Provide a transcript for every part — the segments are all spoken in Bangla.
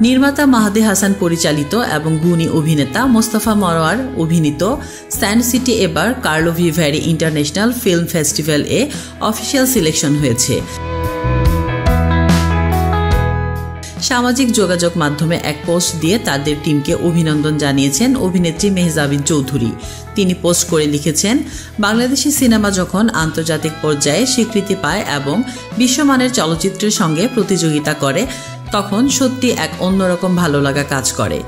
নির্মাতা মাহদী হাসান পরিচালিত এবং গুণী অভিনেতা মোস্তফা মনোয়ার অভিনীত স্যান্ড সিটি এবার কার্লো ভিভারি ইন্টারন্যাশনাল ফিল্ম ফেস্টিভ্যাল এ অফিসিয়াল সিলেকশন হয়েছে। সামাজিক যোগাযোগ মাধ্যমে এক পোস্ট দিয়ে তাদের টিমকে অভিনন্দন জানিয়েছেন অভিনেত্রী মেহজাবিন চৌধুরী। তিনি পোস্ট করে লিখেছেন, বাংলাদেশি সিনেমা যখন আন্তর্জাতিক পর্যায়ে স্বীকৃতি পায় এবং বিশ্বমানের চলচ্চিত্রের সঙ্গে প্রতিযোগিতা করে তখন সত্যি এক অন্যরকম ভালো লাগা কাজ করে।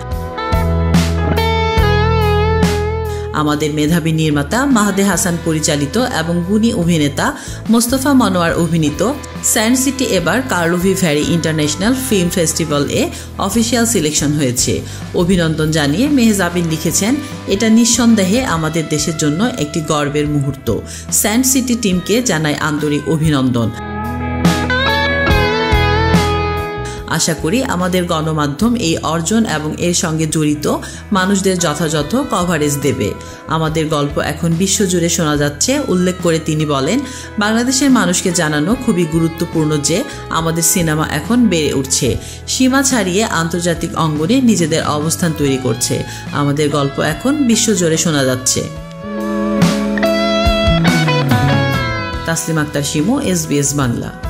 আমাদের মেধাবী নির্মাতা মাহদী হাসান পরিচালিত এবং গুণী অভিনেতা মোস্তফা মনোয়ার অভিনীত স্যান্ড সিটি এবার কার্লো ভিভারি ইন্টারন্যাশনাল ফিল্ম ফেস্টিভ্যাল এ অফিসিয়াল সিলেকশন হয়েছে। অভিনন্দন জানিয়ে মেহজাবিন লিখেছেন, এটা নিঃসন্দেহে আমাদের দেশের জন্য একটি গর্বের মুহূর্ত। স্যান্ড সিটি টিমকে জানাই আন্তরিক অভিনন্দন। আশা করি আমাদের গণমাধ্যম এই অর্জন এবং এর সঙ্গে জড়িত মানুষদের যথাযথ কভারেজ দেবে। আমাদের গল্প এখন বিশ্বজুড়ে শোনা যাচ্ছে উল্লেখ করে তিনি বলেন, বাংলাদেশের মানুষকে জানানো খুবই গুরুত্বপূর্ণ যে আমাদের সিনেমা এখন বেড়ে উঠছে, সীমা ছাড়িয়ে আন্তর্জাতিক অঙ্গনে নিজেদের অবস্থান তৈরি করছে। আমাদের গল্প এখন বিশ্বজুড়ে শোনা যাচ্ছে। তাসলিমা আক্তার শিমু, SBS বাংলা।